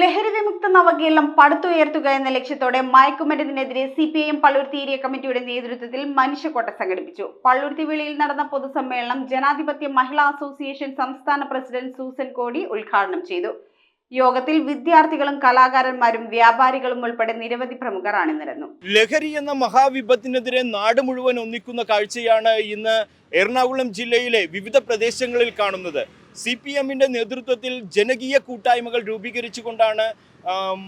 ലഹരി വിമുക്ത നവകേരളം പടുത്തുയർത്തുക എന്ന ലക്ഷ്യത്തോടെ മയക്കുമരുന്നിനെതിരെ CPIM പള്ളുരുത്തി ഏരിയ കമ്മിറ്റിയുടെ നേതൃത്വത്തിൽ മനുഷ്യക്കോട്ട സംഘടിപ്പിച്ചു. പള്ളുരുത്തി വെളിയിൽ നടന്ന പൊതുസമ്മേളനം ജനാധിപത്യ മഹിളാ അസോസിയേഷൻ സംസ്ഥാന പ്രസിഡന്റ് സൂസൻ കോടി ഉദ്ഘാടനം ചെയ്തു. യോഗത്തിൽ വിദ്യാർത്ഥികളും കലാകാരന്മാരും വ്യാപാരികളും ഉൾപ്പെടെ നിരവധി പ്രമുഖർ അണിനിരന്നു. ലഹരി എന്ന മഹാവിപത്തിനെതിരെ നാട് മുഴുവൻ ഒന്നിക്കുന്ന കാഴ്ചയാണ് ഇന്ന് എറണാകുളം ജില്ലയിലെ വിവിധ പ്രദേശങ്ങളിൽ കാണുന്നത്. CPMന്റെ നേതൃത്വത്തിൽ ജനകീയ കൂട്ടായ്മകൾ രൂപീകരിച്ചുകൊണ്ടാണ്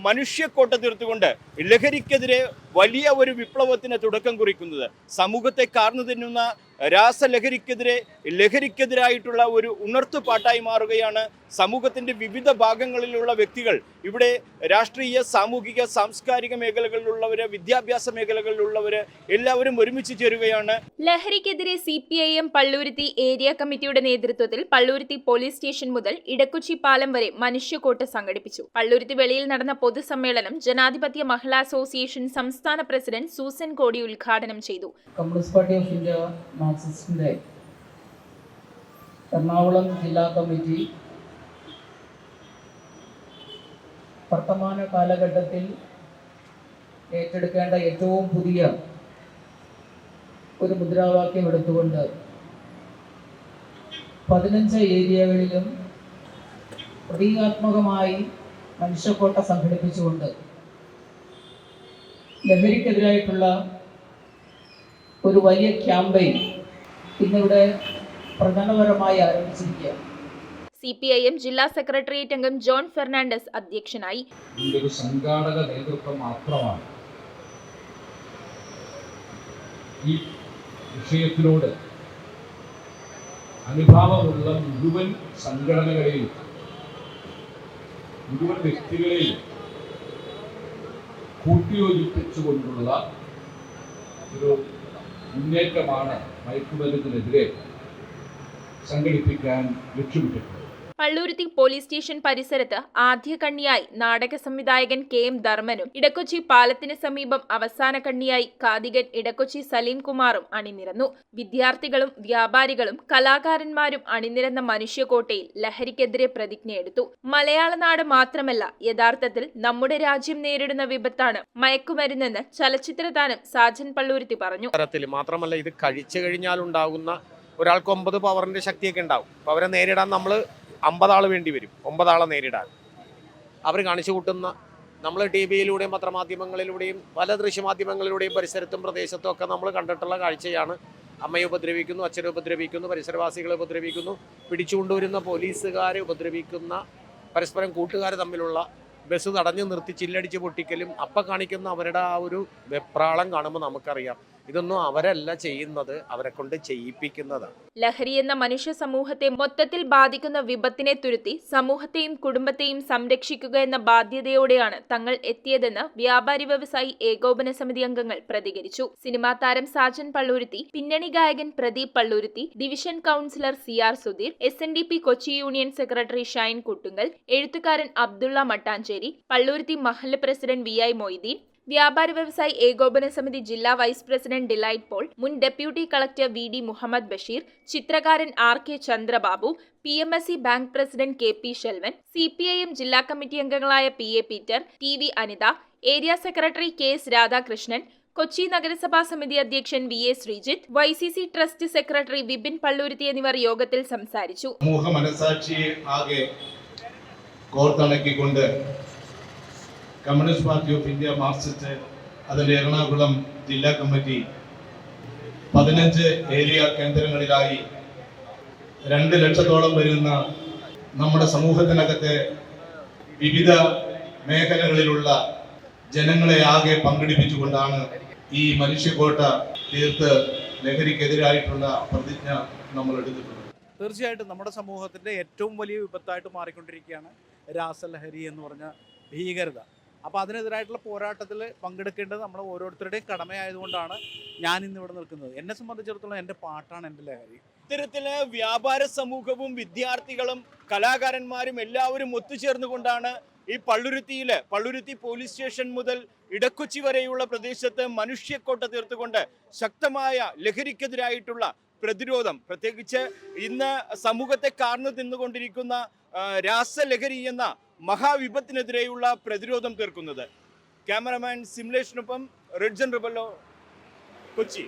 മനുഷ്യക്കോട്ട തീർത്തുകൊണ്ട് ലഹരിക്കെതിരെ വലിയ ഒരു വിപ്ലവത്തിന് തുടക്കം കുറിക്കുന്നത്. സമൂഹത്തെ കാർന്നു തിന്നുന്ന ലഹരിക്കെതിരായിട്ടുള്ള ഒരു ഉണർത്തുപാട്ടായി മാറുകയാണ്. സമൂഹത്തിൻ്റെ വിവിധ ഭാഗങ്ങളിലുള്ള വ്യക്തികൾ, ഇവിടെ രാഷ്ട്രീയ, സാമൂഹിക, സാംസ്കാരിക മേഖലകളിലുള്ളവര്, വിദ്യാഭ്യാസ മേഖലകളിലുള്ളവര് എല്ലാവരും ഒരുമിച്ച് ചേരുകയാണ്. ലഹരിക്കെതിരെ CPIM പള്ളുരുത്തി ഏരിയ കമ്മിറ്റിയുടെ നേതൃത്വത്തിൽ പള്ളുരുത്തി പോലീസ് സ്റ്റേഷൻ മുതൽ ഇടക്കൊച്ചി പാലം വരെ മനുഷ്യക്കോട്ട് സംഘടിപ്പിച്ചു. പള്ളുരുത്തി വെളിയിൽ നടന്ന പൊതുസമ്മേളനം ജനാധിപത്യ മഹിളാ അസോസിയേഷൻ സംസ്ഥാന പ്രസിഡന്റ് സൂസൻ കോടി ഉദ്ഘാടനം ചെയ്തു. കമ്മ്യൂണിസ്റ്റ് പാർട്ടി ഓഫ് ഇന്ത്യ മാർക്സിസ്റ്റിന്റെ എറണാകുളം ജില്ലാ കമ്മിറ്റി വർത്തമാന കാലഘട്ടത്തിൽ ഏറ്റെടുക്കേണ്ട ഏറ്റവും പുതിയ ഒരു മുദ്രാവാക്യം എടുത്തുകൊണ്ട് 15 ഏരിയകളിലും പ്രതീകാത്മകമായി മനുഷ്യക്കോട്ട സംഘടിപ്പിച്ചുകൊണ്ട് ലഹരിക്കെതിരായിട്ടുള്ള ഒരു വലിയ ക്യാമ്പയിൻ ഇന്നിവിടെ പ്രധാനപരമായി ആരംഭിച്ചിരിക്കുകയാണ്. CPIM ജില്ലാ സെക്രട്ടേറിയറ്റ് അംഗം ജോൺ ഫെർണാണ്ടസ് അധ്യക്ഷനായി. ഒരു സംഘാടക നേതൃത്വം മാത്രമാണ് ഈ വിഷയത്തിനോട് അനുഭാവമുള്ള മുഴുവൻ സംഘടനകളെയും മുഴുവൻ വ്യക്തികളെയും കൂട്ടിയോജിപ്പിച്ചുകൊണ്ടുള്ള ഒരു മുന്നേറ്റമാണ് മയക്കുമരുന്നിനെതിരെ സംഘടിപ്പിക്കാൻ ലക്ഷ്യമിട്ടിട്ടുള്ളത്. പള്ളുരുത്തി പോലീസ് സ്റ്റേഷൻ പരിസരത്ത് ആദ്യ കണ്ണിയായി നാടക സംവിധായകൻ KM ധർമ്മനും ഇടക്കൊച്ചി പാലത്തിന് സമീപം അവസാന കണ്ണിയായി കാതികൻ ഇടക്കൊച്ചി സലീം കുമാറും അണിനിരന്നു. വിദ്യാർത്ഥികളും വ്യാപാരികളും കലാകാരന്മാരും അണിനിരന്ന മനുഷ്യക്കോട്ടയിൽ ലഹരിക്കെതിരെ പ്രതിജ്ഞയെടുത്തു. മലയാള നാട് മാത്രമല്ല, യഥാർത്ഥത്തിൽ നമ്മുടെ രാജ്യം നേരിടുന്ന വിപത്താണ് മയക്കുമരുന്നെന്ന് ചലച്ചിത്രതാരം സാജൻ പള്ളുരുത്തി പറഞ്ഞു. മാത്രമല്ല, ഇത് കഴിച്ചു കഴിഞ്ഞാൽ ഉണ്ടാകുന്ന ഒരാൾക്ക് 9 പവറിന്റെ ശക്തിയൊക്കെ ഉണ്ടാവും. അപ്പോൾ അവരെ നേരിടാൻ നമ്മൾ 50 ആൾ വേണ്ടി വരും. 9 ആളെ നേരിടാൻ അവർ കാണിച്ചു കൂട്ടുന്ന, നമ്മൾ TV-യിലൂടെയും പത്രമാധ്യമങ്ങളിലൂടെയും പല ദൃശ്യമാധ്യമങ്ങളിലൂടെയും പരിസരത്തും പ്രദേശത്തും ഒക്കെ നമ്മൾ കണ്ടിട്ടുള്ള കാഴ്ചയാണ്. അമ്മയെ ഉപദ്രവിക്കുന്നു, അച്ഛനെ ഉപദ്രവിക്കുന്നു, പരിസരവാസികളെ ഉപദ്രവിക്കുന്നു, പിടിച്ചുകൊണ്ടുവരുന്ന പോലീസുകാരെ ഉപദ്രവിക്കുന്ന, പരസ്പരം കൂട്ടുകാർ തമ്മിലുള്ള ബസ് തടഞ്ഞു നിർത്തി ചില്ലടിച്ച് പൊട്ടിക്കലും അപ്പം കാണിക്കുന്ന അവരുടെ ആ ഒരു വെപ്രാളം കാണുമ്പോൾ നമുക്കറിയാം ഇതൊന്നും അവരല്ല ചെയ്യുന്നത്, അവരെ കൊണ്ട് ചെയ്യിപ്പിക്കുന്നതാണ്. ലഹരി എന്ന മനുഷ്യ സമൂഹത്തെ മൊത്തത്തിൽ ബാധിക്കുന്ന വിപത്തിനെ തുരുത്തി സമൂഹത്തെയും കുടുംബത്തെയും സംരക്ഷിക്കുക എന്ന ബാധ്യതയോടെയാണ് തങ്ങൾ എത്തിയതെന്ന് വ്യാപാരി വ്യവസായി ഏകോപന സമിതി അംഗങ്ങൾ പ്രതികരിച്ചു. സിനിമാ താരം സാജൻ പള്ളുരുത്തി, പിന്നണി ഗായകൻ Pradeep Palluruthy, division councillor CR Sudheer, SNDP Kochi union secretary Shine Kuttunkal, എഴുത്തുകാരൻ അബ്ദുള്ള മട്ടാഞ്ചേരി, പള്ളുരുത്തി മഹല്ല് പ്രസിഡന്റ് VI മൊയ്തീൻ, വ്യാപാരി വ്യവസായി ഏകോപന സമിതി ജില്ലാ വൈസ് പ്രസിഡന്റ് ഡിലൈറ്റ് പോൾ, മുൻ deputy collector VD Muhammad Basheer, ചിത്രകാരൻ RK Chandrababu, PMSE bank president KP Shelvan, CPIM ജില്ലാ കമ്മിറ്റി അംഗങ്ങളായ PA Peter, TV Anitha, area secretary KS Radhakrishnan, Kochi നഗരസഭാ സമിതി അധ്യക്ഷൻ VA Sreejith, YCC trust secretary Vipin Palluruthy എന്നിവർ യോഗത്തിൽ സംസാരിച്ചു. സമൂഹ മനസാക്ഷിയെ ആകെ കോർത്തിണക്കിക്കൊണ്ട് communist party of India Marxist അതിൻ്റെ എറണാകുളം ജില്ലാ കമ്മിറ്റി 15 ഏരിയ കേന്ദ്രങ്ങളിലായി 2 ലക്ഷത്തോളം വരുന്ന നമ്മുടെ സമൂഹത്തിനകത്തെ വിവിധ മേഖലകളിലുള്ള ജനങ്ങളെ ആകെ പങ്കെടുപ്പിച്ചുകൊണ്ടാണ് ഈ മനുഷ്യക്കോട്ട തീർത്ത് ലഹരിക്കെതിരായിട്ടുള്ള പ്രതിജ്ഞ നമ്മൾ എടുത്തിട്ടുള്ളത്. തീർച്ചയായിട്ടും നമ്മുടെ സമൂഹത്തിൻ്റെ ഏറ്റവും വലിയ വിപത്തായിട്ട് മാറിക്കൊണ്ടിരിക്കുകയാണ് രാസലഹരി എന്ന് പറഞ്ഞ ഭീകരത. അപ്പോൾ അതിനെതിരായിട്ടുള്ള പോരാട്ടത്തിൽ പങ്കെടുക്കേണ്ടത് നമ്മൾ ഓരോരുത്തരുടെയും കടമയായതുകൊണ്ടാണ് ഞാൻ ഇന്നിവിടെ നിൽക്കുന്നത്. എന്നെ സംബന്ധിച്ചിടത്തോളം എൻ്റെ പാട്ടാണ് എൻ്റെ ലഹരി. ഇത്തരത്തില് വ്യാപാര സമൂഹവും വിദ്യാർത്ഥികളും കലാകാരന്മാരും എല്ലാവരും ഒത്തുചേർന്നുകൊണ്ടാണ് ഈ പള്ളുരുത്തി പോലീസ് സ്റ്റേഷൻ മുതൽ ഇടക്കൊച്ചി വരെയുള്ള പ്രദേശത്ത് മനുഷ്യക്കോട്ട തീർത്തുകൊണ്ട് ശക്തമായ ലഹരിക്കെതിരായിട്ടുള്ള പ്രതിരോധം, പ്രത്യേകിച്ച് ഇന്ന് സമൂഹത്തെ കാർന്നു തിന്നുകൊണ്ടിരിക്കുന്ന രാസലഹരി എന്ന മഹാവിപത്തിനെതിരെയുള്ള പ്രതിരോധം തീർക്കുന്നത്. ക്യാമറമാൻ സിമുലേഷനൊപ്പം റിഡ്ജൻ റിബല്ലോ, കൊച്ചി.